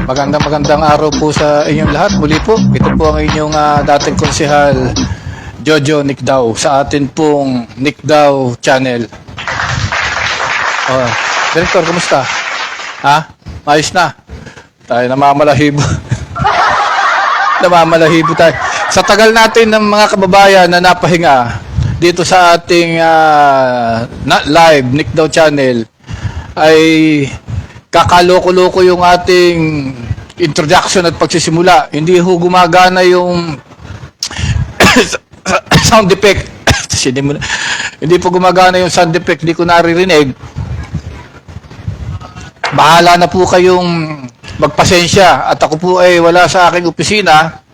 Magandang araw po sa inyong lahat. Muli po, ito po ang inyong dating konsehal Jojo Nicdao sa atin pong Nicdao channel. Director, kumusta? Ha? Ayos na? Tayo namamalahibo. Namamalahibo tayo. Sa tagal natin ng mga kababayan na napahinga dito sa ating live Nicdao channel ay kakaloko-loko yung ating introduction at pagsisimula. Hindi ho gumagana yung sound effect. Hindi po gumagana yung sound effect. Hindi ko naririnig. Bahala na po kayong magpasensya. At ako po ay wala sa aking opisina.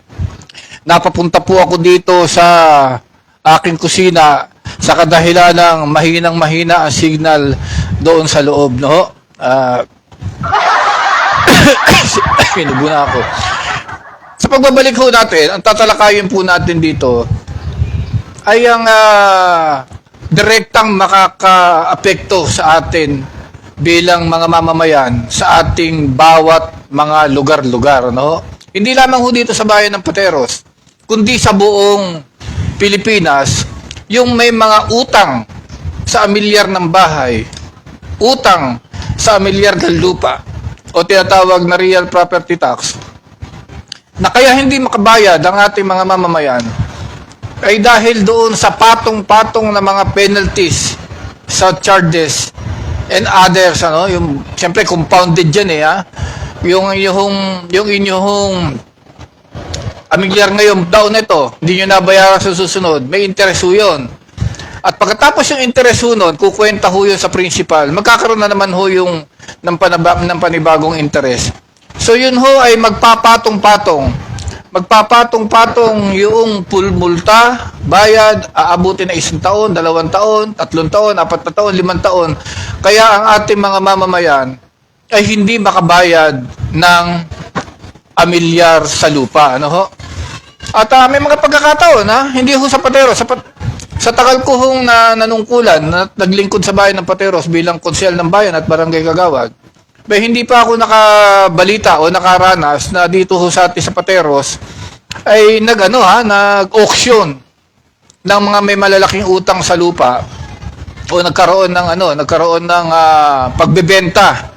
Napapunta po ako dito sa aking kusina sa kadahilan ng mahinang-mahina ang signal doon sa loob. No? Kinubo na ako. Sa pagbabalik ho natin, ang tatalakayin po natin dito ay ang direktang makaka-apekto sa atin bilang mga mamamayan sa ating bawat mga lugar-lugar. No? Hindi lamang ho dito sa bayan ng Pateros, kundi sa buong Pilipinas, yung may mga utang sa amilyar ng bahay, utang sa amilyar ng lupa, o tinatawag na real property tax, na kaya hindi makabayad ang ating mga mamamayan ay dahil doon sa patong-patong na mga penalties sa charges and others, ano, yung siyempre compounded yan yung inyong amilyar ngayong taon na ito, hindi nyo nabayaran sa susunod, may interest ho yun. At pagkatapos yung interest ho nun, kukwenta ho yun sa principal, magkakaroon na naman ho yung ng panibagong interest. So yun ho ay magpapatong-patong. Magpapatong-patong yung multa, bayad, aabutin na 1 taon, 2 taon, 3 taon, 4 na taon, 5 taon. Kaya ang ating mga mamamayan ay hindi makabayad ng amilyar sa lupa. Ano ho? At may mga pagkakataon, hindi ho sa Pateros, sa tagal ko hong nanungkulan, na naglingkod sa bayan ng Pateros bilang konsehal ng bayan at barangay kagawad, hindi pa ako nakabalita o nakaranas na dito ho sa atin sa Pateros ay nag-auction ng mga may malalaking utang sa lupa o nagkaroon ng pagbebenta.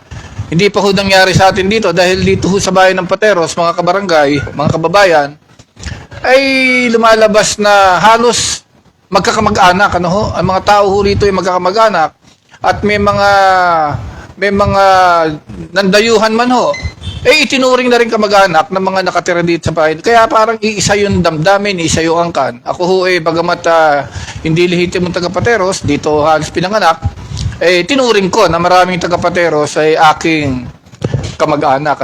Hindi pa ho nangyari sa atin dito dahil dito ho sa bayan ng Pateros, mga kabarangay, mga kababayan, ay lumalabas na halos magkakamag-anak, ang mga tao ho rito ay magkakamag-anak at may mga nandayuhan man ho, itinuring na rin kamag-anak ng mga nakatira dito sa bayan. Kaya parang iisa yung damdamin, iisa yung angkan. Ako ho bagamat hindi lehitimong taga-Pateros, dito halos pinanganak, tinuring ko na maraming taga-Pateros ay aking kamag-anak.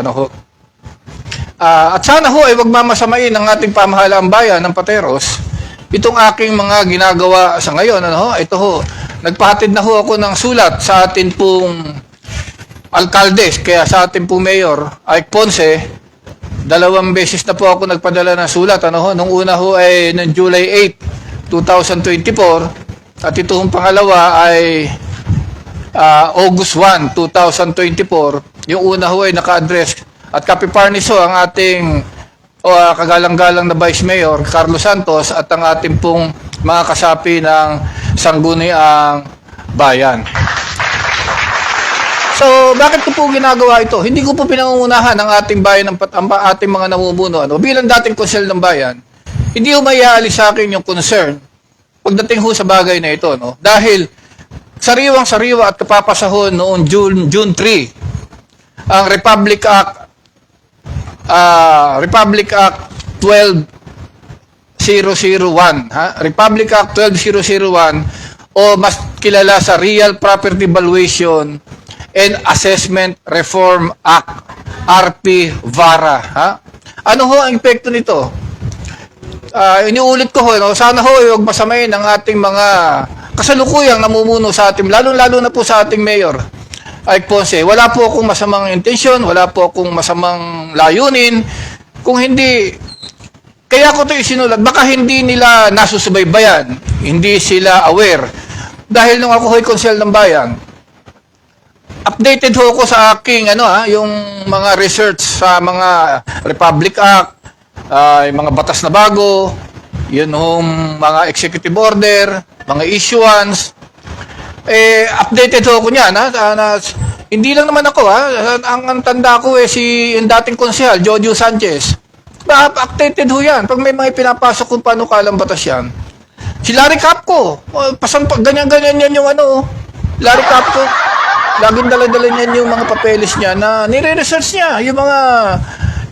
At sana ho ay wag mamasamain ang ating pamahalaang bayan ng Pateros itong aking mga ginagawa sa ngayon. Ito ho, nagpahatid na ho ako ng sulat sa atin pong alkaldes, kaya sa atin pong mayor, Ike Ponce. 2 beses na po ako nagpadala ng sulat. Nung una ho ay noong July 8, 2024, at ito hong pangalawa ay August 1, 2024. Yung una ho ay naka-address at kapiparnis ho ang ating kagalang-galang na Vice Mayor Carlos Santos at ang ating pong mga kasapi ng Sangguniang Bayan. So, bakit ko po ginagawa ito? Hindi ko po pinangungunahan ang ating bayan, ang ating mga namumuno. Bilang dating konsehal ng bayan, hindi ko maiaalis sa akin yung concern pagdating ho sa bagay na ito. Dahil sariwang-sariwa at kapapasahon noong June 3, ang Republic Act 12001, Republic Act 12001, o mas kilala sa Real Property Valuation and Assessment Reform Act, RP VARA. Ano ho ang epekto nito? Iniulit ko ho, sana ho huwag masamain ang ating mga kasalukuyang namumuno sa ating, lalo na po sa ating mayor Ike Ponce. Wala po akong masamang intensyon, wala po akong masamang layunin. Kung hindi, kaya ko ito isinulat, baka hindi nila nasusubaybayan, hindi sila aware. Dahil nung ako ho'y konsehal ng bayan, updated ho ako sa aking yung mga research sa mga Republic Act, yung mga batas na bago, yun hong mga executive order, mga issuance. Updated ho ako niyan, hindi lang naman ako, ang tanda ko si yung dating konsehal, Jojo Sanchez. Updated ho yan. Pag may mga pinapasok kung paano kalang batas yan. Si Larry Capco, ganyan-ganyan yan yung Larry Capco. Laging dala-dala niyan yung mga papeles niya na nire-research niya. Yung mga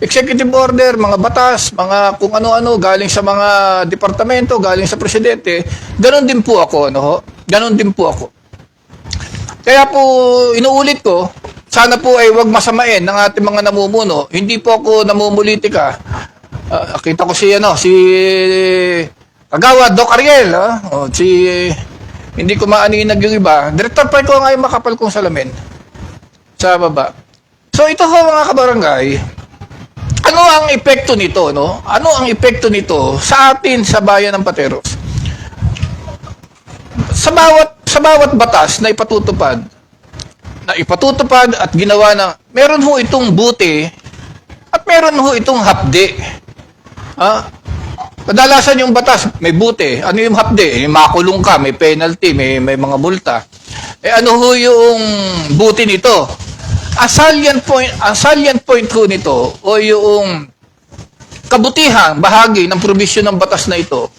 executive order, mga batas, mga kung ano-ano, galing sa mga departamento, galing sa presidente. Ganon din po ako, Ganon din po ako. Kaya po, inuulit ko, sana po ay wag masamain ng ating mga namumuno. Hindi po ako namumulitika. Kita ko si Kagawa, Doc Ariel, hindi ko maaninag yung iba. Director pa ko nga yung makapal kong salamin sa baba. So ito ho mga kabarangay, ano ang epekto nito, Ano ang epekto nito sa atin sa bayan ng Pateros? Sa bawat batas na ipatutupad at ginawa na, meron ho itong buti at meron ho itong hapde. Kadalasan yung batas, may buti. Ano yung hapde? Makulong ka, may penalty, may mga multa. Ano ho yung buti nito? Ang salient point ho nito, o yung kabutihang bahagi ng provision ng batas na ito,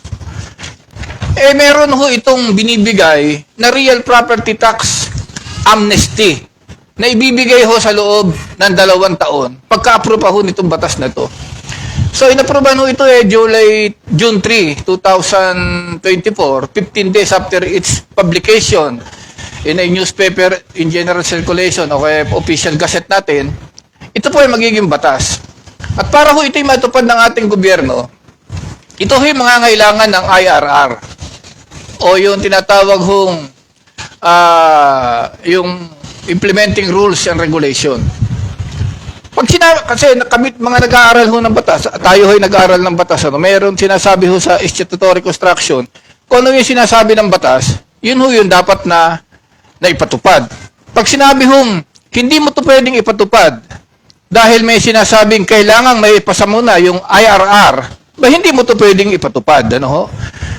meron ho itong binibigay na real property tax amnesty na ibibigay ho sa loob ng 2 taon pagka-approve ho nitong batas na to. So, inapruban ho ito June 3, 2024, 15 days after its publication in a newspaper in general circulation o kaya official gazette natin. Ito po ay magiging batas. At para ho ito'y matupad ng ating gobyerno, ito ho yung mga ngailangan ng IRR o yung tinatawag hong yung implementing rules and regulation. Pag kasi kami mga nag-aaral ho ng batas, tayo ho'y nag-aaral ng batas, mayroon sinasabi ho sa statutory construction, kung ano yung sinasabi ng batas, yun ho yung dapat na ipatupad. Pag sinabi hong hindi mo to pwedeng ipatupad dahil may sinasabing kailangang may ipasa muna yung IRR, hindi mo to pwedeng ipatupad.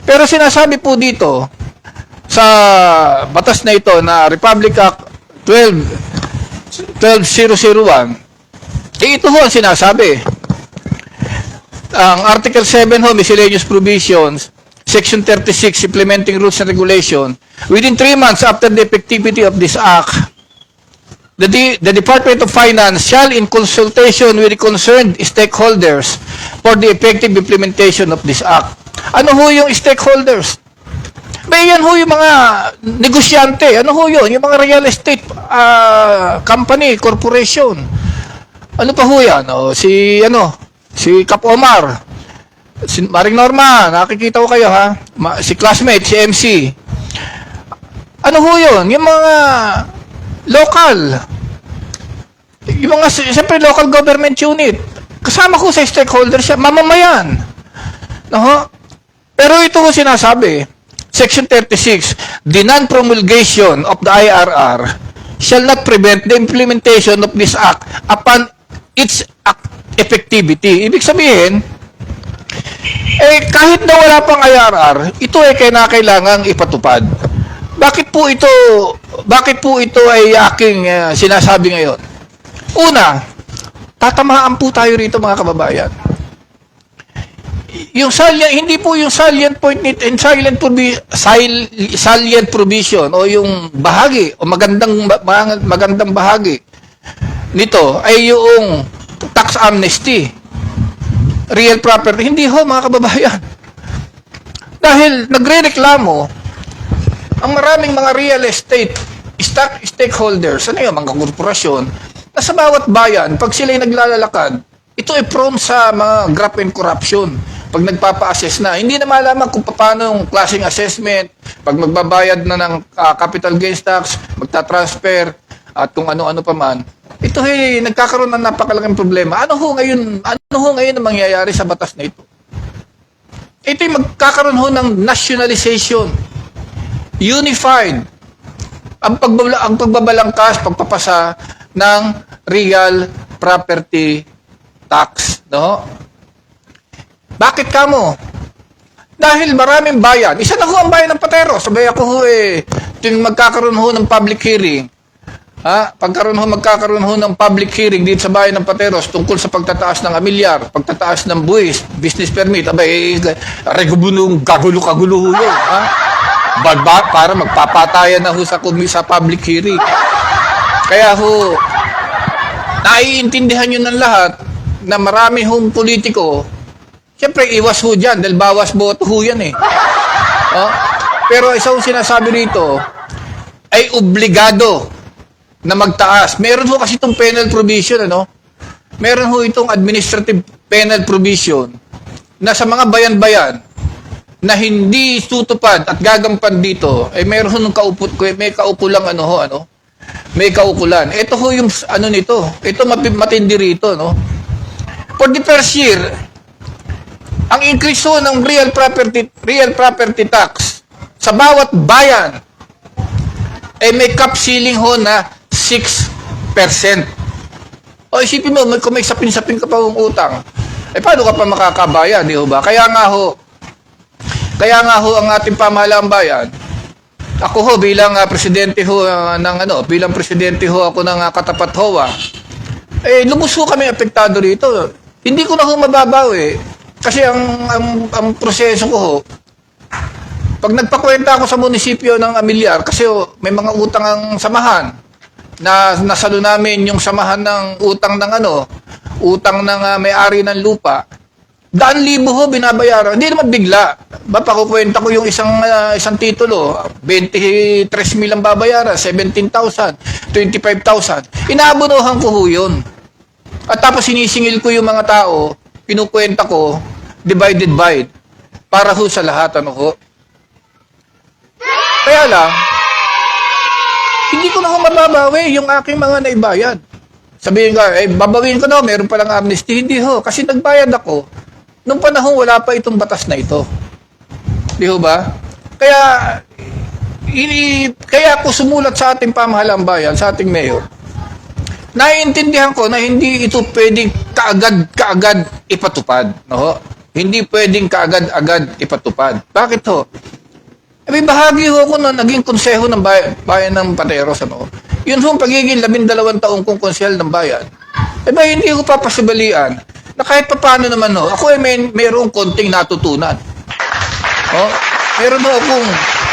Pero sinasabi po dito sa batas na ito na Republic Act 12001, ito ho ang sinasabi. Ang Article 7 ho, Miscellaneous Provisions, Section 36, Implementing Rules and Regulation, within 3 months after the effectivity of this Act, the Department of Finance shall, in consultation with the concerned stakeholders for the effective implementation of this Act. Ano ho yung stakeholders? Yan ho yung mga negosyante. Ano ho yun? Yung mga real estate company, corporation. Ano pa ho yan? Si Kap Omar, si Maring Norma, nakikita ko kayo si classmate, si MC. Ano ho yun? Yung mga local, yung mga, siyempre local government unit, kasama ko sa stakeholders siya, mamamayan. Pero ito ko sinasabi, Section 36, the non-promulgation of the IRR shall not prevent the implementation of this Act upon its effectivity. Ibig sabihin, kahit na wala pang IRR, ito ay kailangang ipatupad. Bakit po ito ay aking sinasabi ngayon? Una, tatamaan po tayo rito mga kababayan. Hindi po yung salient point salient provision o yung bahagi o magandang bahagi nito ay yung tax amnesty, real property. Hindi ho mga kababayan. Dahil nagre-reklamo ang maraming mga real estate stakeholders, mga korporasyon, na sa bawat bayan, pag sila'y naglalalakad, ito ay prone sa mga graft and corruption. Pag nagpapa-assess na, hindi na malaman kung paano yung klaseng assessment, pag magbabayad na ng capital gains tax, magta-transfer, at kung ano-ano pa man. Ito nagkakaroon ng napakalaking problema. Ano ho ngayon ang mangyayari sa batas na ito? Ito'y magkakaroon ho ng nationalization, unified ang pagbabalangkas, pagpapasa ng real property tax, no? Bakit kamo? Dahil maraming bayan. Isa na ho ang bayan ng Patero. Sabay ako ho tuwing magkakaroon ho ng public hearing. Magkakaroon ho ng public hearing dito sa bayan ng Pateros tungkol sa pagtataas ng amilyar, pagtataas ng buwis, business permit. Abay, regubunong kagulo-kagulo ho yun. Para magpapatayan na ho sa public hearing. Kaya ho, naiintindihan nyo ng lahat na marami hong politiko. Siyempre, iwas ho dyan dahil bawas boto ho yan eh. Pero isang sinasabi rito ay obligado na magtaas. Meron ho kasi itong penal provision, ano? Meron ho itong administrative penal provision na sa mga bayan-bayan na hindi tutupad at gagampan dito, ay meron ho nung may kaukulang may kaukulan. Ito ho yung nito. Ito matindi rito, no? For the first year, ang increase ho ng real property tax sa bawat bayan ay may cap ceiling ho na 6%. O isipin mo, kung may sapin-sapin ka pa ng utang, paano ka pa makakabayan, di ba? Kaya nga ho ang ating pamahalaang bayan, ako ho bilang presidente ho bilang presidente ho ako ng Katapat HOA, lubos ho kami apektado rito. Hindi ko na ho mababawi kasi ang proseso ko ho, pag nagpakwenta ako sa munisipyo ng amilyar, kasi may mga utang ang samahan, na nasalo namin yung samahan ng utang ng may-ari ng lupa, 100,000 ho binabayaran. Hindi naman bigla. Pakukwenta ko yung isang titulo, 23,000 ang babayaran, 17,000, 25,000. Inaabonohan ko ho yun. At tapos sinisingil ko yung mga tao, pinukwenta ko, divided by, para ho sa lahat, Kaya lang, hindi ko na ho mababawi yung aking mga naibayad. Sabihin ka, babawin ko na, meron palang amnesty. Hindi ho, kasi nagbayad ako. Nung panahon, wala pa itong batas na ito. Di ho ba? Kaya ako sumulat sa ating pamahalaang bayan, sa ating mayor, naiintindihan ko na hindi ito pwedeng kaagad ipatupad. No? Hindi pwedeng kaagad ipatupad. Bakit ho? May bahagi ho ako na naging konseho ng bayan ng Pateros. Yun ho, pagiging 12 taong kong konsehal ng bayan. Hindi ko papasibalian na kahit paano naman ako mayroong konting natutunan. Meron ho akong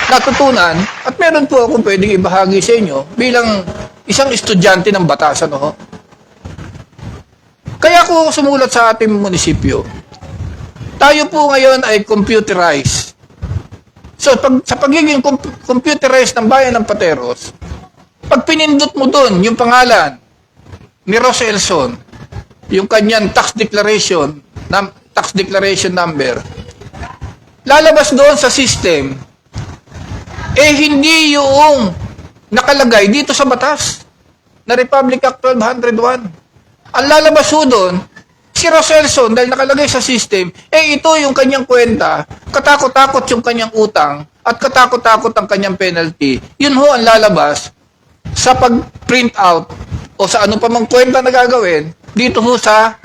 natutunan at meron po akong pwedeng ibahagi sa inyo bilang isang estudyante ng batas. Kaya ako sumulat sa ating munisipyo. Tayo po ngayon ay computerized. So, sa pagiging computerized ng bayan ng Pateros, pag pinindot mo doon yung pangalan ni Ross Elson, yung kanyang tax declaration number, lalabas doon sa system, hindi yung nakalagay dito sa batas na Republic Act 1201. Ang lalabas ho doon, si Ross Elson, dahil nakalagay sa system, ito yung kanyang kwenta, katakot-takot yung kanyang utang, at katakot-takot ang kanyang penalty. Yun ho ang lalabas sa pag-print out o sa ano pa mang kwenta na gagawin, dito ho sa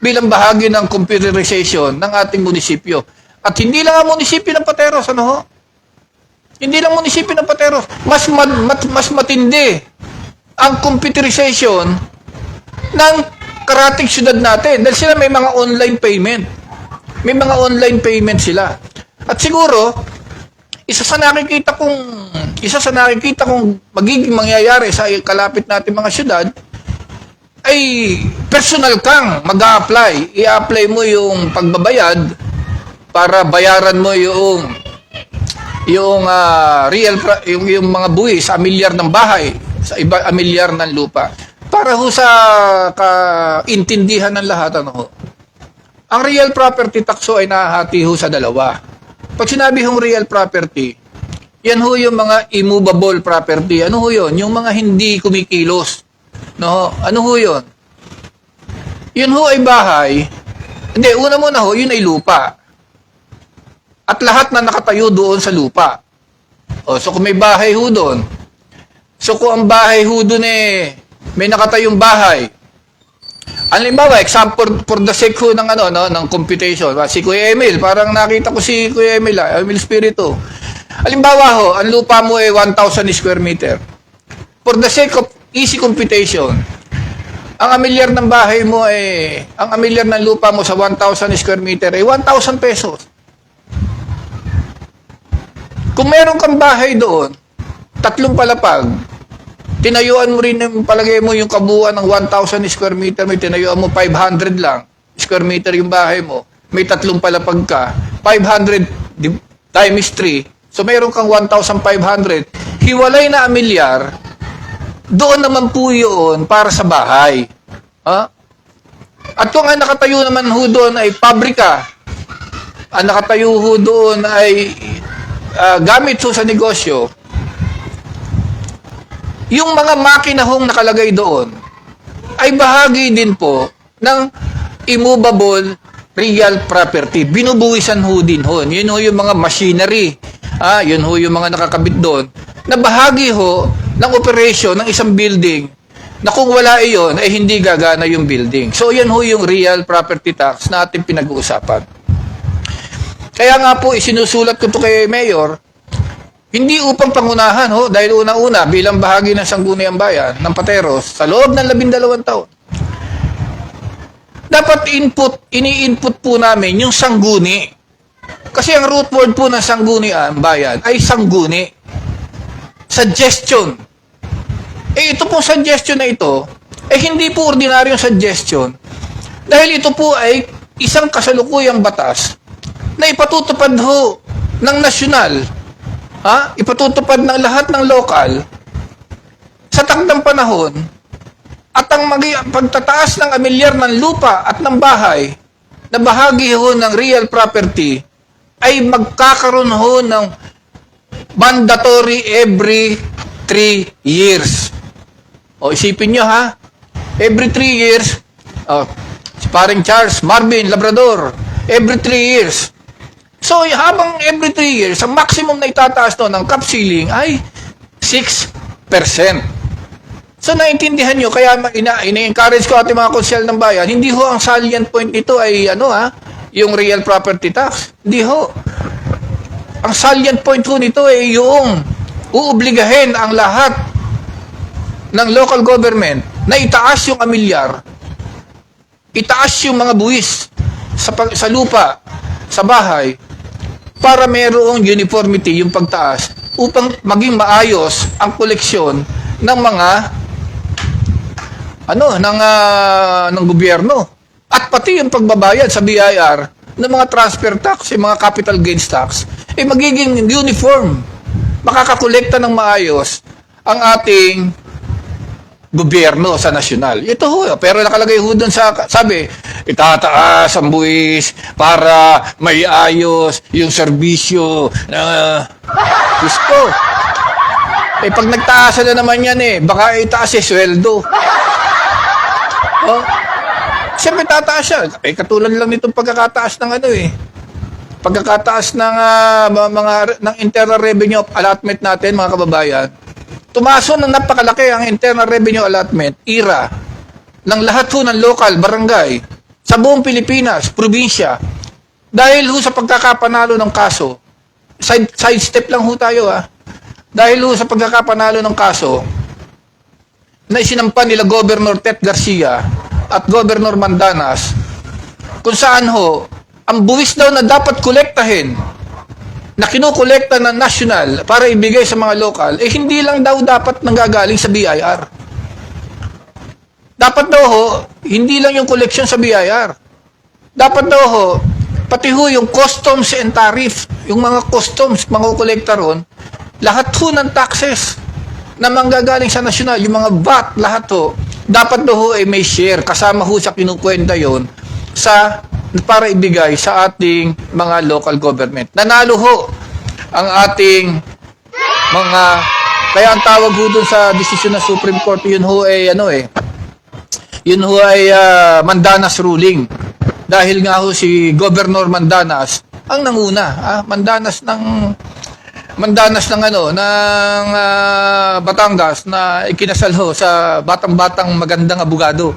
bilang bahagi ng computerization ng ating munisipyo. At hindi lang ang munisipyo ng Pateros, Hindi lang munisipyo ng Pateros. Mas matindi ang computerization ng karating syudad natin. Dahil sila may mga online payment. May mga online payment sila. At siguro, isa sa nakikita kong magiging mangyayari sa kalapit natin mga syudad, ay personal kang mag-a-apply. I-apply mo yung pagbabayad para bayaran mo yung mga buwis sa amilyar ng bahay, sa iba amilyar ng lupa. Para ho sa kaintindihan ng lahat, ang real property tax ay nahahati ho sa dalawa. Pag sinabi hong real property, yan ho yung mga immovable property. Ano ho yun? Yung mga hindi kumikilos. Ano ho yun? Yun ho ay bahay. Hindi, una muna ho, yun ay lupa. At lahat na nakatayo doon sa lupa. So kung may bahay ho doon, So kung ang bahay ho dun may nakatayong bahay. Halimbawa, example for the sake ho ng ng computation. Si Kuya Emil, parang nakita ko si Kuya Emil, Emil Spirito. Halimbawa ho, ang lupa mo 1,000 square meter. For the sake of easy computation, ang amilyar ng bahay mo ang amilyar ng lupa mo sa 1,000 square meter 1,000 pesos. Kung meron kang bahay doon, 3 palapag, tinayuan mo rin, palagay mo yung kabuuan ng 1,000 square meter, may tinayuan mo 500 lang square meter yung bahay mo, may 3 palapag ka, 500 times 3, so meron kang 1,500, hiwalay na amilyar, doon naman po yun para sa bahay. Ha? At kung ang nakatayo naman ho doon ay pabrika, ang nakatayo ho doon ay gamit ho sa negosyo, yung mga makina hong nakalagay doon ay bahagi din po ng immovable real property. Binubuwisan ho din ho. Yun ho yung mga machinery. Yun ho yung mga nakakabit doon na bahagi ho ng operation ng isang building na kung wala iyon ay hindi gagana yung building. So yan ho yung real property tax na ating pinag-uusapan. Kaya nga po isinusulat ko to kay Mayor, hindi upang pangunahan ho, dahil una-una bilang bahagi ng Sangguniang Bayan ng Pateros sa loob ng 12 taon. Dapat ini-input po namin yung sangguni. Kasi ang root word po ng Sangguniang Bayan ay sangguni. Suggestion. Ito pong suggestion na ito, hindi po ordinaryong suggestion. Dahil ito po ay isang kasalukuyang batas na ipatutupad ho ng nasyonal, ipatutupad ng lahat ng lokal sa takdang panahon, at ang pagtataas ng amilyar ng lupa at ng bahay na bahagi ho ng real property ay magkakaroon ho ng mandatory every 3 years. O isipin nyo every 3 years, si paring Charles Marvin Labrador, every 3 years. So habang every 3 years, ang maximum na itataas ng cap ceiling ay 6%. So naintindihan nyo, kaya ina-encourage ko ating mga konsyal ng bayan, hindi ho ang salient point nito ay yung real property tax. Hindi ho. Ang salient point ho nito ay yung uobligahin ang lahat ng local government na itaas yung amilyar, itaas yung mga buwis sa lupa, sa bahay, para mayroong uniformity yung pagtaas upang maging maayos ang koleksyon ng mga ng gobyerno, at pati yung pagbabayad sa BIR ng mga transfer tax, yung mga capital gains tax, magiging uniform, makakakolekta ng maayos ang ating gobyerno sa nasyonal. Ito ho, pero nakalagay ho doon sabi, itataas ang buwis para may ayos yung serbisyo na gusto. Pag nagtaas na naman yan baka itaas sweldo. Siyempre tataas siya. Katulad lang nitong pagkakataas ng pagkakataas ng ng internal revenue allotment natin, mga kababayan. Tumaso ng napakalaki ang internal revenue allotment, IRA, ng lahat ho ng local, barangay, sa buong Pilipinas, probinsya, dahil ho sa pagkakapanalo ng kaso. Side step lang ho tayo Dahil ho sa pagkakapanalo ng kaso na isinampan nila Governor Tet Garcia at Governor Mandanas, kung saan ho, ang buwis daw na dapat kolektahin, na kinukolekta ng national para ibigay sa mga lokal, hindi lang daw dapat nanggagaling sa BIR. Dapat daw ho, hindi lang yung koleksyon sa BIR. Dapat daw ho, pati ho yung customs and tariff, yung mga customs, mga kolekta ron, lahat ho ng taxes na manggagaling sa nasyonal, yung mga VAT, lahat ho, dapat daw ho may share, kasama ho sa kinukwenta yon para ibigay sa ating mga local government. Nanalo ho ang ating mga, kaya ang tawag ho dun sa desisyon ng Supreme Court, yun ho ay Mandanas ruling. Dahil nga ho si Governor Mandanas ang nanguna, Mandanas ng mandanas ng Batangas na ikinasal ho sa batang-batang magandang abogado.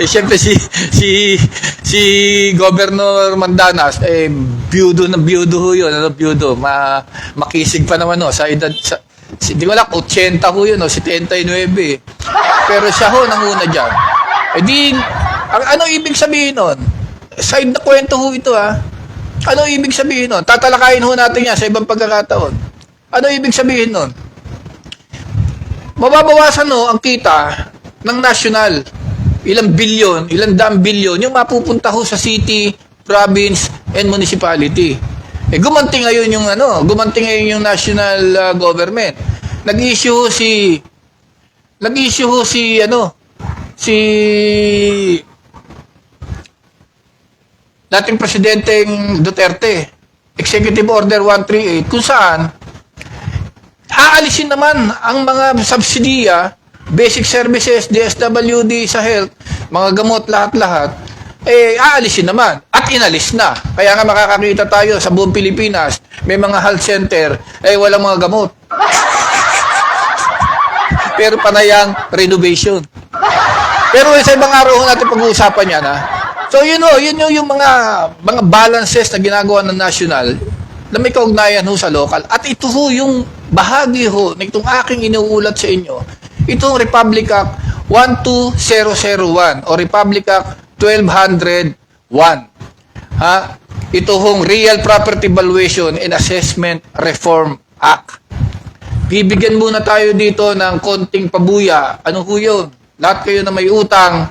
Siyempre si Governor Mandanas biyudo ho 'yun, biyudo. Makisig pa naman sa edad di ko alam 80 ho 'yun, 79. Pero siya ho nanguna diyan. Ano ibig sabihin nun? Side na kwento ho ito Ano ibig sabihin nun? Tatalakayin ho natin yan sa ibang pagkakataon. Ano ibig sabihin nun? Mababawasan ang kita ng national. Ilang bilyon, ilang daang bilyon yung mapupunta ho sa city, province, and municipality. Gumanti ngayon yung national government. Nag-issue ho si dating Presidenteng Duterte, Executive Order 138, kung saan aalisin naman ang mga subsidiya, basic services, DSWD sa health, mga gamot, lahat-lahat, aalisin naman. At inalis na. Kaya nga makakakita tayo sa buong Pilipinas, may mga health center, walang mga gamot. Pero panayang renovation. Pero sa ibang araw natin pag-uusapan yan, So, yun yung mga balances na ginagawa ng national na may kaugnayan ho sa local. At ito ho yung bahagi ho na itong aking inuulat sa inyo. Itong Republic Act 12001 o Republic Act 1201. Ito hong Real Property Valuation and Assessment Reform Act. Bibigyan muna tayo dito ng konting pabuya. Ano ho yun? Lahat kayo na may utang,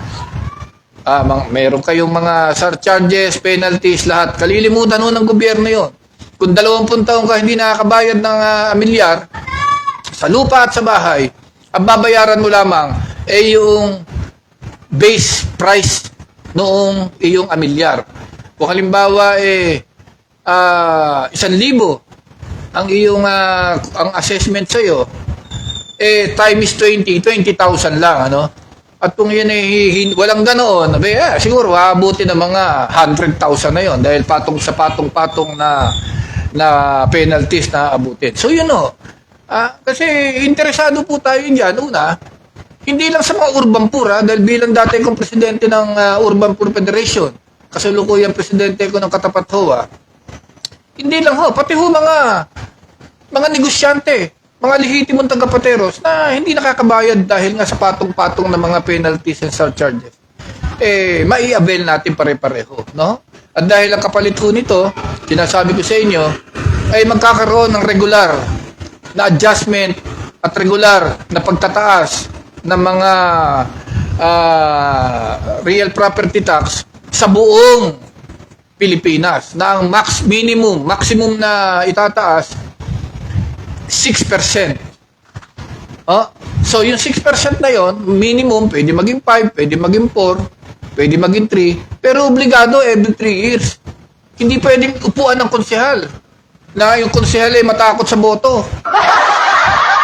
mayroon kayong mga surcharges, penalties, lahat. Kalilimutan ng gobyerno yon. Kung 20 taon ka hindi nakakabayad ng amilyar sa lupa at sa bahay, ang babayaran mo lamang yung base price noong iyong amilyar. Kung halimbawa 1,000 ang iyong ang assessment sa iyo, times 20,000 lang, At kung yun walang ganoon, siguro abuti ng mga 100,000 na yon dahil patong na penalties na abutin. So yun kasi interesado po tayo diyan. Una, hindi lang sa mga urban poor dahil bilang dati kong presidente ng Urban Poor Federation, kasalukuyang presidente ko ng Katapat HOA, hindi lang pati mga negosyante, mga lehitimong tagapateros na hindi nakakabayad dahil nga sa patong-patong na mga penalties and surcharges, mai-avail natin pare-pareho, At dahil ang kapalit ho nito, sinasabi ko sa inyo, ay magkakaroon ng regular na adjustment at regular na pagtataas ng mga real property tax sa buong Pilipinas na ang maximum na itataas 6%. So yung 6% na yon, minimum, pwede maging 5, pwede maging 4, pwede maging 3, pero obligado every 3 years. Hindi pwedeng upuan ng konsehal na yung konsehal ay matakot sa boto.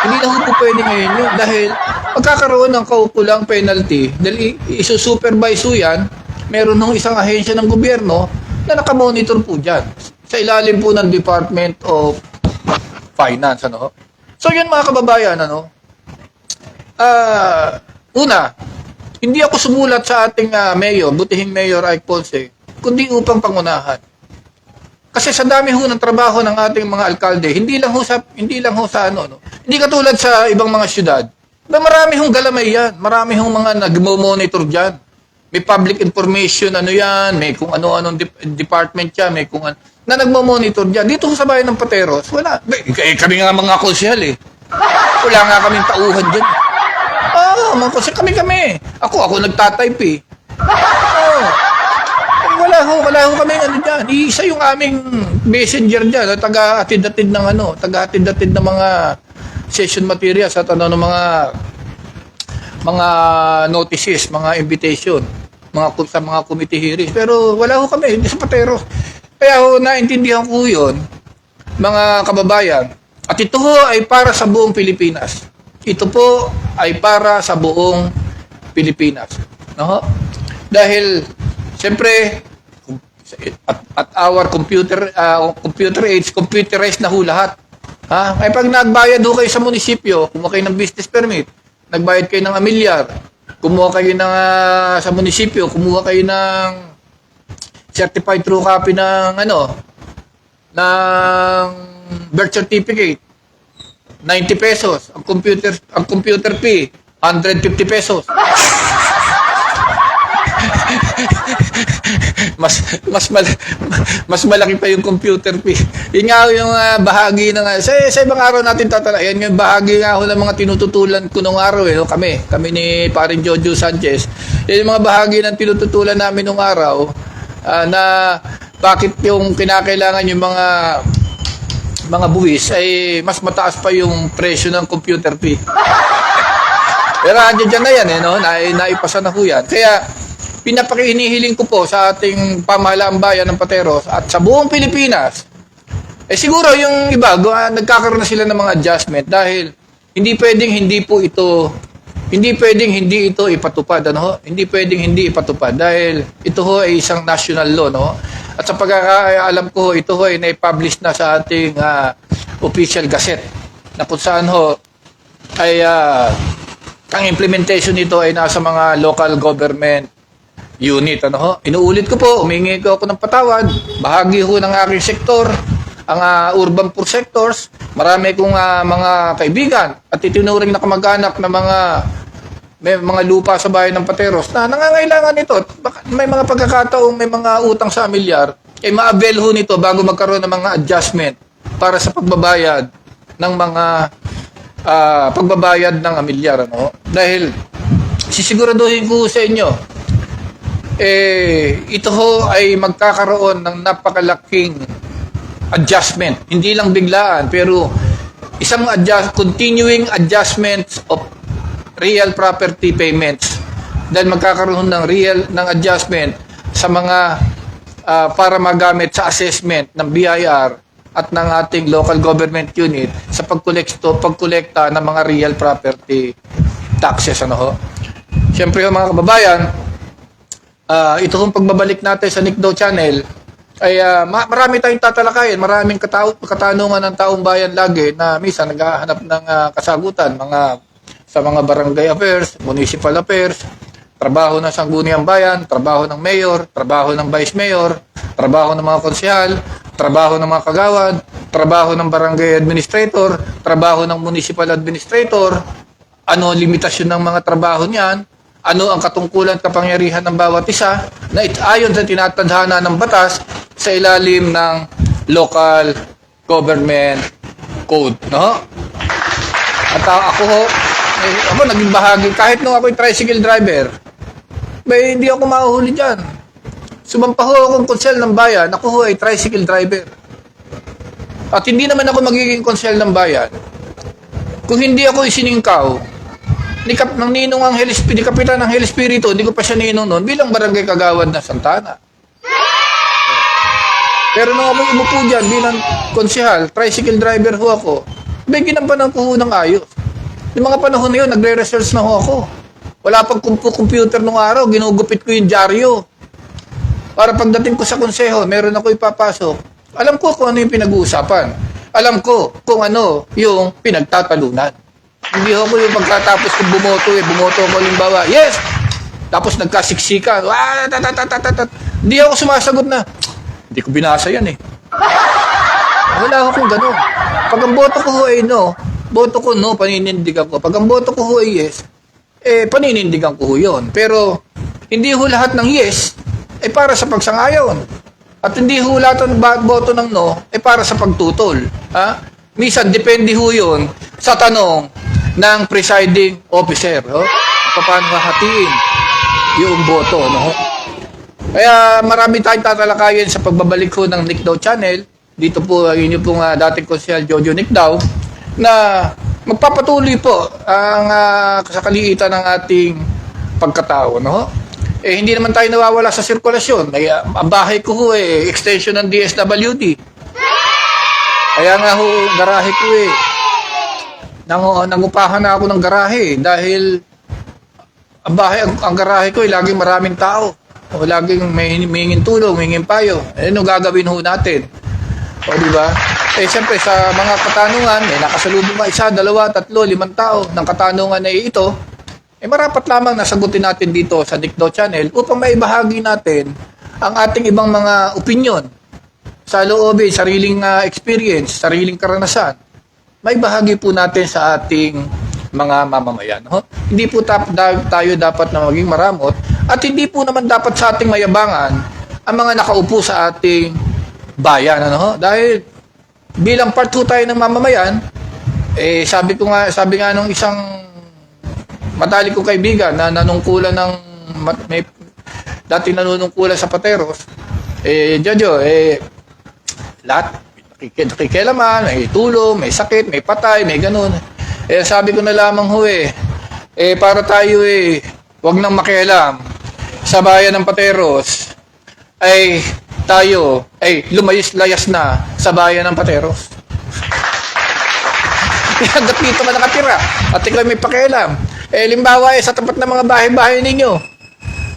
Hindi na po pwede ngayon yun dahil magkakaroon ng kaukulang penalty dahil isusupervise yan, meron ng isang ahensya ng gobyerno na nakamonitor po dyan sa ilalim po ng Department of Finance, So yun mga kababayan, una, hindi ako sumulat sa ating mayor, butihing Mayor Ike Ponce, kundi upang pangunahan. Kasi sa dami ho ng trabaho ng ating mga alkalde, hindi lang ho sa Hindi katulad sa ibang mga syudad. Marami hong galamay yan, marami hong mga nagmo-monitor diyan. May public information yan, may kung ano-anong department yan, may kung ano na nagmo-monitor dyan. Dito sa bayan ng Pateros, wala. Kami nga mga konsehal Wala nga kaming tauhan dyan. Mga konsehal, kami. Ako nagtatype Wala ho kami dyan. Isa yung aming messenger dyan, taga-atid-atid ng mga session materials at ng mga notices, mga invitation, sa mga committee hearings. Pero wala ho kami, hindi sa Pateros. Kaya naintindihan ko yun, mga kababayan. At ito ay para sa buong Pilipinas. Ito po ay para sa buong Pilipinas. Dahil, siyempre, At our computer age, computerized na ho lahat. Ha? Ay pag nagbayad ho kayo sa munisipyo, kumuha kayo ng business permit, nagbayad kayo ng amilyar, kumuha kayo ng sa munisipyo, kumuha kayo ng certified true copy ng ng birth certificate, 90 pesos. Ang computer fee, 150 pesos. mas malaki pa yung computer fee. Yun nga yung bahagi ng sa ibang araw natin yan yung bahagi nga ho ng mga tinututulan ko nung araw kami ni paring Jojo Sanchez. Yan yung mga bahagi ng tinututulan namin nung araw na bakit yung kinakailangan yung mga buwis ay mas mataas pa yung presyo ng computer fee. Pero andyan na yan naipasa na ho yan. Kaya pinapakihinihiling ko po sa ating pamahalaang bayan ng Pateros at sa buong Pilipinas, siguro yung iba, nagkakaroon na sila ng mga adjustment dahil hindi pwedeng hindi ito ipatupad, Hindi pwedeng hindi ipatupad dahil ito ho ay isang national law, At sa pagkakaalam ko, ito ho ay na-publish na sa ating official gazette na kung saan ay ang implementation nito ay nasa mga local government unit. Inuulit ko po, humingi ko ako ng patawad. Bahagi ho ng aking sektor, ang urban poor sectors. Marami kong mga kaibigan at itinuring na kamag-anak na may mga lupa sa bayan ng Pateros na nangangailangan nito. May mga pagkakataong may mga utang sa amilyar, ma-avail ho nito bago magkaroon ng mga adjustment para sa pagbabayad ng mga pagbabayad ng amilyar. Dahil sisiguraduhin ko sa inyo, ito ho ay magkakaroon ng napakalaking adjustment. Hindi lang biglaan, pero isang continuing adjustments of real property payments. Dahil magkakaroon ng adjustment sa mga para magamit sa assessment ng BIR at ng ating local government unit sa pagkolekta ng mga real property taxes. Siyempre mga kababayan, ito kung pagbabalik natin sa Nick Daw Channel ay marami tayong tatalakayin, maraming katanungan ng taong bayan lagi na minsan naghahanap ng kasagutan sa mga barangay affairs, municipal affairs, trabaho ng sangguniang bayan, trabaho ng mayor, trabaho ng vice mayor, trabaho ng mga konsehal, trabaho ng mga kagawad, trabaho ng barangay administrator, trabaho ng municipal administrator, ano limitasyon ng mga trabaho niyan, ano ang katungkulan kapangyarihan ng bawat isa na ayon sa tinatadhana ng batas sa ilalim ng local government code. At ako naging bahagi, kahit nung ako'y tricycle driver, hindi ako mahuhuli dyan. Sumampa ho akong konsel ng bayan, ako ho ay tricycle driver. At hindi naman ako magiging konsel ng bayan kung hindi ako isiningkaw ni Ninong ni Kapitan ng Hell Espiritu, hindi ko pa siya ninong noon, bilang barangay kagawad na Santana. Pero nung ako umupo dyan, bilang konsehal, tricycle driver ho ako, ginampanan ko ho ng ayos. Yung mga panahon na yun, nagre-research na ho ako. Wala pang computer nung araw, ginugupit ko yung dyaryo. Para pagdating ko sa konseho, meron ako ipapasok. Alam ko kung ano yung pinag-uusapan. Alam ko kung ano yung pinagtatalunan. Hindi ako yung pagkatapos kung bumoto ko halimbawa, yes! Tapos nagkasiksikan, hindi ako sumasagot na, hindi ko binasa yan Wala akong ganun. Pag ang boto ko ay no, boto ko no, paninindigan ko. Pag ang boto ko ay yes, paninindigan ko yun. Pero, hindi ho lahat ng yes, para sa pagsangayon. At hindi ho lahat ng boto ng no, para sa pagtutol. Minsan, depende ho yun sa tanong ng presiding officer. Paano hahatiin yung boto. Kaya marami tayong tatalakayin sa pagbabalik ho ng Nick Daw Channel. Dito po ang inyo pong dating konsehal Jojo Nick Daw na magpapatuloy po ang kasakaliitan ng ating pagkatao. Hindi naman tayo nawawala sa sirkulasyon. Ang bahay ko ho extension ng DSWD. Kaya nga ho, garahe ko nangupahan na ako ng garahe dahil ang garahe ko laging maraming tao. O laging may hinging tulong, hinging payo. Ano gagawin ho natin? O di ba? Siyempre sa mga katanungan, nakasalubong ka 1, 2, 3, 5 tao ng katanungan na ito, marapat lamang nasagutin natin dito sa Dikdo Channel upang maibahagi natin ang ating ibang mga opinyon sa loobin, sariling experience, sariling karanasan. May bahagi po natin sa ating mga mamamayan. No? Hindi po tayo dapat na maging maramot at hindi po naman dapat sa ating mayabangan ang mga nakaupo sa ating bayan. Ano? Dahil bilang part 2 tayo ng mamamayan, sabi nga nung isang matalik kong kaibigan na nanungkulan ng dati nanunungkulan sa Pateros, Jojo, lahat nakikialaman, may tulong, may sakit, may patay, may ganun. Sabi ko na lamang ho para tayo wag nang makialam sa bayan ng Pateros, ay tayo ay lumayas-layas na sa bayan ng Pateros. Hanggat dito ka nakatira at ikaw may pakialam. Limbawa sa tapat ng mga bahay-bahay ninyo,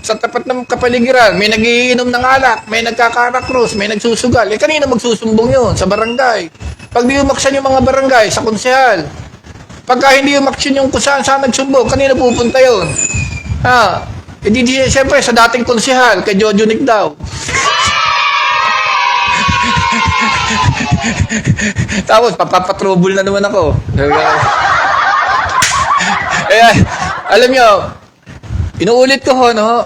sa tapat ng kapaligiran, may nagiinom ng alak, may nagkakarakros, may nagsusugal. Kanina magsusumbong yun? Sa barangay. Pag di umaksyon yung mga barangay, sa konsehal. Pagka hindi umaksyon yung kung saan nagsumbong, kanina pupunta yun? Siyempre, sa dating konsehal, kay Jojo Nick daw. Tapos, papapatrobol na naman ako. Alam nyo, inuulit ko ho, no?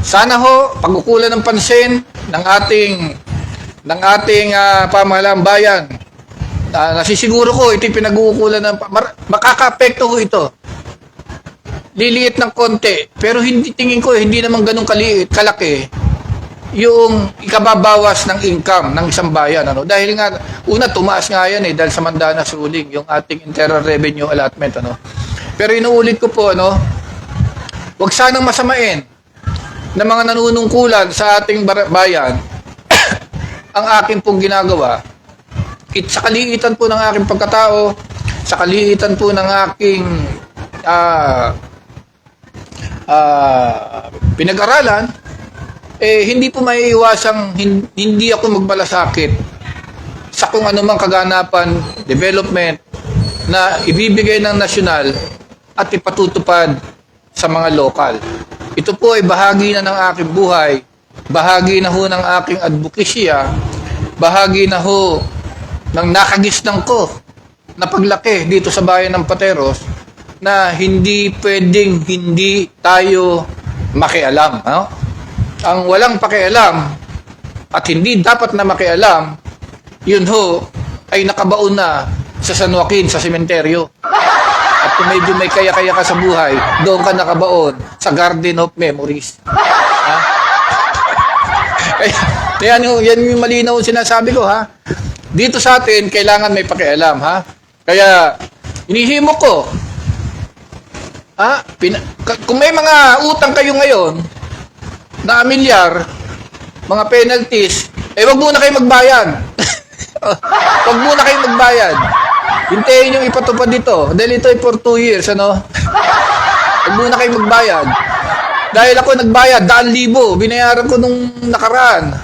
Sana ho, pagkukulan ng pansin ng ating pamahalaan bayan, nasisiguro ko, ito yung pinag-uukulan ng, makaka-apekto ho ito. Liliit ng konti, pero tingin ko, hindi naman ganun kalaki yung ikababawas ng income ng isang bayan. Ano? Dahil nga, una, tumaas nga yan dahil sa Mandanas ruling, yung ating internal revenue allotment. Ano? Pero inuulit ko po, huwag sanang masamain na mga nanunungkulan sa ating bayan ang akin pong ginagawa. Sa kaliitan po ng aking pagkatao, sa kaliitan po ng aking pinag-aralan, hindi po maiiwasang hindi ako magmalasakit sa kung anumang kaganapan, development na ibibigay ng nasyonal at ipatutupad sa mga lokal. Ito po ay bahagi na ng aking buhay, bahagi na ho ng aking advokasya, bahagi na ho ng nakagisnan ko na paglaki dito sa bayan ng Pateros na hindi pwedeng hindi tayo makialam. No? Ang walang pakialam at hindi dapat na makialam, yun ho ay nakabaon na sa San Joaquin, sa sementeryo. At kung medyo may kaya-kaya ka sa buhay, doon ka nakabaon sa Garden of Memories. Ha? Yan yung malinaw sinasabi ko, ha? Dito sa atin, kailangan may pakialam, ha? Kaya, inihimo ko, kung may mga utang kayo ngayon, na milyar, mga penalties, wag muna kayo magbayad. Wag muna kayo magbayad. Hintayin yung ipatupad dito. Dahil ito ay for 2 years, ano? Wag muna kayo magbayad. Dahil ako nagbayad, 100,000. Binayaran ko nung nakaraan.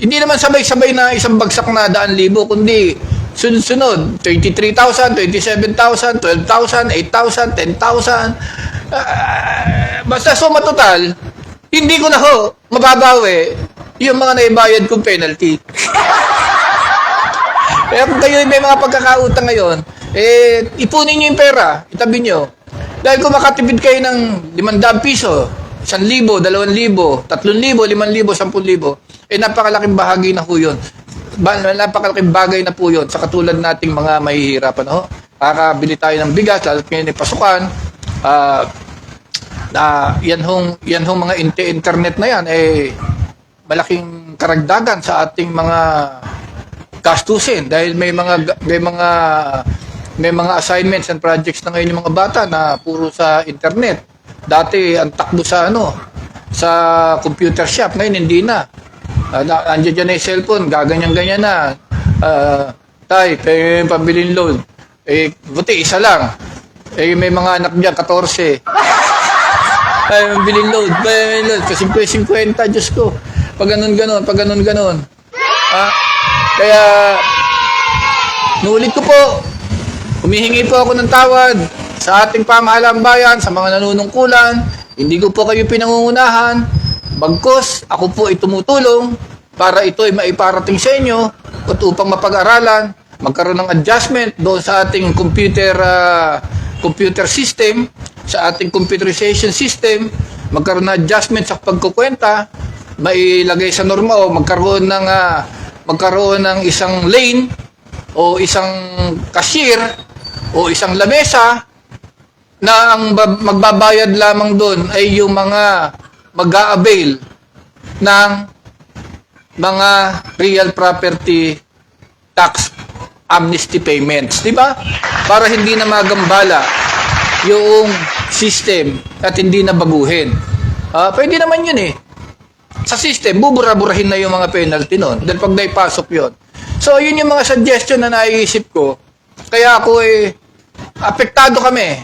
Hindi naman sabay-sabay na isang bagsak na 100,000, kundi sunod-sunod. 23,000, 27,000, 12,000, 8,000, 10,000. Basta suma total, hindi ko na ho mababawi yung mga naibayad kong penalty. Kaya kung kayo may mga pagkakautang ngayon, ipunin nyo yung pera, itabi nyo. Dahil kung makatipid kayo ng 500 piso, 1,000, 2,000, 3,000, 5,000, 10,000, napakalaking bahagi na ho yun. Napakalaking bagay na po yun sa katulad nating mga mahihirapan. Kakabili tayo ng bigas, lalo ngayon ay pasukan, yan hong mga internet na yan, malaking karagdagan sa ating mga gastusin dahil may mga assignments and projects na ngayon yung mga bata na puro sa internet. Dati ang takbo sa sa computer shop, ngayon hindi na. Andiyan dyan na yung cellphone, gaganyan-ganyan na. Tay, pabiling load. Buti isa lang. May mga anak niya 14. Ay, bilhin load, bilhin load. Kasi 50, Diyos ko. Pag ganun, pag ganun. Kaya, nuulit ko po, humihingi po ako ng tawad sa ating pamahalang bayan, sa mga nanunungkulan. Hindi ko po kayo pinangungunahan. Bagkus, ako po ay tumutulong para ito ay maiparating sa inyo at upang mapag-aralan, magkaroon ng adjustment doon sa ating computer system, sa ating computerization system, magkaroon ng adjustment sa pagkukwenta, mailagay sa norma o magkaroon ng isang lane o isang cashier o isang lamesa na ang magbabayad lamang doon ay yung mga mag-a-avail ng mga real property tax amnesty payments, di ba? Para hindi na magambala yung system at hindi na baguhin. Pwede naman yun eh. Sa system, bubura-burahin na yung mga penalty nun. Dahil pag naipasok yun. So, yun yung mga suggestion na naiisip ko. Kaya ako apektado kami.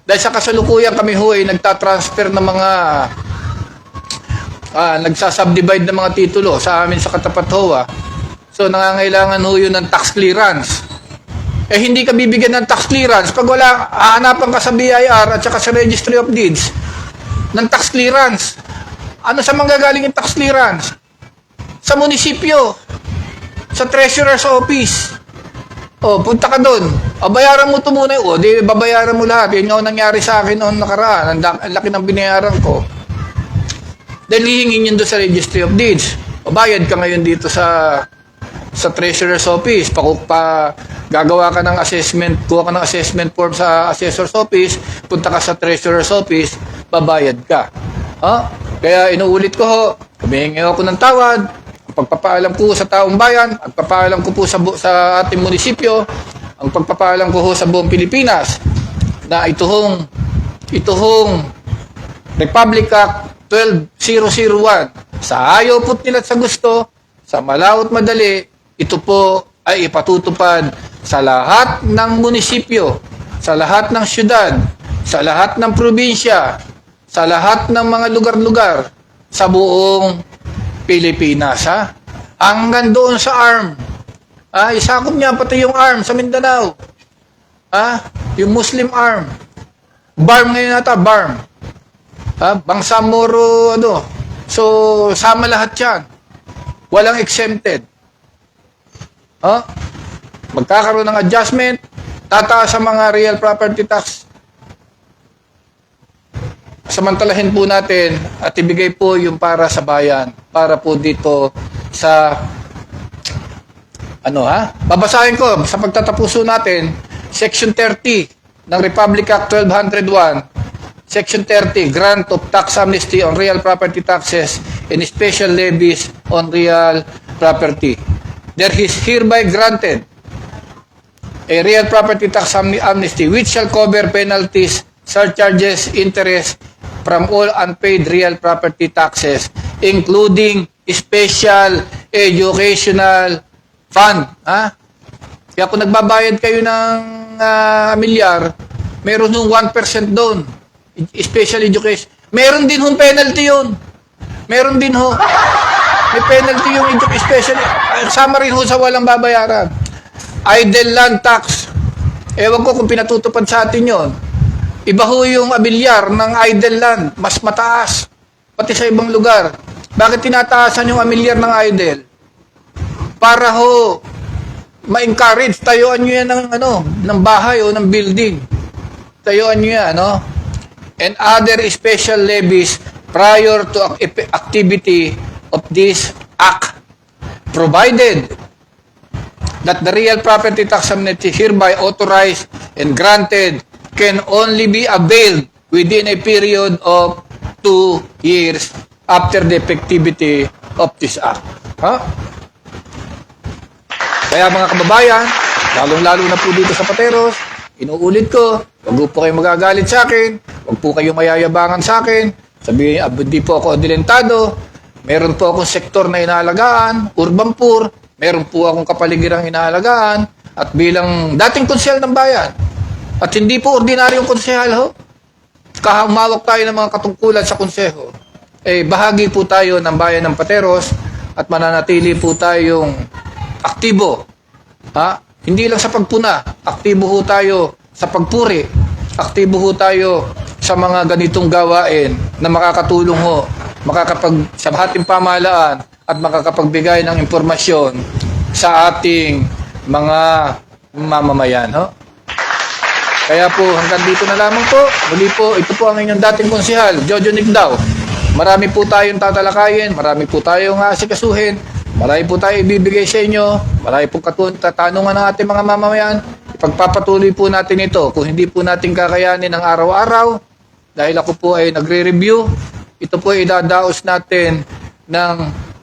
Dahil sa kasalukuyan kami nagtatransfer ng mga nagsasubdivide ng mga titulo sa amin sa katapat HOA. So, nangangailangan yun ng tax clearance. Hindi ka bibigyan ng tax clearance pag wala, hahanapan ka sa BIR at saka sa Registry of Deeds ng tax clearance. Ano sa manggagaling yung tax clearance? Sa munisipyo, sa treasurer's office. Punta ka doon. Bayaran mo ito muna. Di babayaran mo lahat. Yun yung nangyari sa akin noong nakaraan. Ang laki ng binayaran ko. Dahil hihingin yun doon sa Registry of Deeds. Bayad ka ngayon dito sa treasurer's office. Gagawa ka ng assessment, kuha ka ng assessment form sa assessor's office, punta ka sa treasurer's office, babayad ka. Kaya inuulit ko humihingi ako ng tawad, ang pagpapaalam ko sa taong bayan, ang pagpapaalam ko po sa ating munisipyo, ang pagpapaalam ko sa buong Pilipinas, na ituhong Republic Act 12001, sa ayaw po't nila sa gusto, sa malawot madali, ito po ay ipatutupad sa lahat ng munisipyo, sa lahat ng syudad, sa lahat ng probinsya, sa lahat ng mga lugar-lugar sa buong Pilipinas. Hanggang doon sa ARM. Isakop niya pati yung ARM sa Mindanao. Yung Muslim ARM. BARM ngayon nata, BARM. Bangsamoro, So, sama lahat yan. Walang exempted. Magkakaroon ng adjustment, tataas sa mga real property tax. Samantalahin po natin at ibigay po yung para sa bayan, para po dito sa babasahin ko sa pagtatapuso natin, Section 30 ng Republic Act 1201, Section 30, Grant of Tax Amnesty on Real Property Taxes and Special Levies on Real Property. There is hereby granted a real property tax amnesty which shall cover penalties, surcharges, interest from all unpaid real property taxes, including special educational fund. Kaya kung nagbabayad kayo ng milyar, meron yung 1% doon. Special education. Meron din hong penalty yun. Meron din ho. May penalty yung special. Sama rin ho sa walang babayaran. Idle land tax. Ewan ko kung pinatutupad sa atin yun. Iba ho yung amilyar ng idle land. Mas mataas. Pati sa ibang lugar. Bakit tinataasan yung amilyar ng idle? Para ho ma-encourage. Tayuan nyo yan ng bahay o ng building. Tayuan nyo yan, and other special levies prior to activity of this act, provided that the real property tax amnesty hereby authorized and granted can only be availed within a period of 2 years after the effectivity of this act. Kaya mga kababayan, lalong-lalo na po dito sa Pateros, inuulit ko, wag po kayo magagalit sa akin, wag po kayo mayayabangan sa akin, sabihin, hindi po ako dilentado, meron po akong sektor na inaalagaan, urban poor, meron po akong kapaligirang inaalagaan, at bilang dating konsyel ng bayan, at hindi po ordinaryong konsyel ho, kahumawak tayo ng mga katungkulan sa konseho, bahagi po tayo ng bayan ng Pateros at mananatili po tayong aktibo. Hindi lang sa pagpuna, aktibo ho tayo sa pagpuri, aktibo ho tayo sa mga ganitong gawain na makakatulong ho, sa ating pamahalaan at makakapagbigay ng impormasyon sa ating mga mamamayan. Kaya po, hanggang dito na lamang po. Muli po, ito po ang inyong dating konsehal, Jojo Nicdao. Marami po tayong tatalakayin, marami po tayong asikasuhin, marami po tayong ibibigay sa inyo, marami po katanungan ng ating mga mamamayan. Ipagpapatuloy po natin ito. Kung hindi po natin kakayanin ng araw-araw, dahil ako po ay nagre-review, ito po ay idadaos natin ng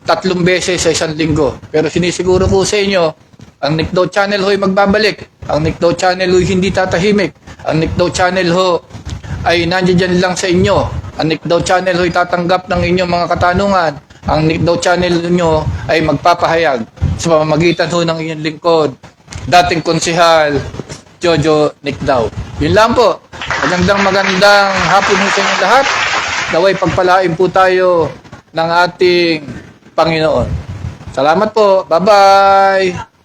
3 beses sa isang linggo. Pero sinisiguro po sa inyo, ang Nicdao Channel ho'y magbabalik. Ang Nicdao Channel ho'y hindi tatahimik. Ang Nicdao Channel ho ay nandiyan lang sa inyo. Ang Nicdao Channel ho'y tatanggap ng inyong mga katanungan. Ang Nicdao Channel nyo ay magpapahayag sa pamamagitan ho ng inyong lingkod, dating konsehal, Jojo Nicdao. Yun lang po. Magandang hapon ho sa inyong lahat. Naway pagpalain po tayo ng ating Panginoon. Salamat po. Bye-bye.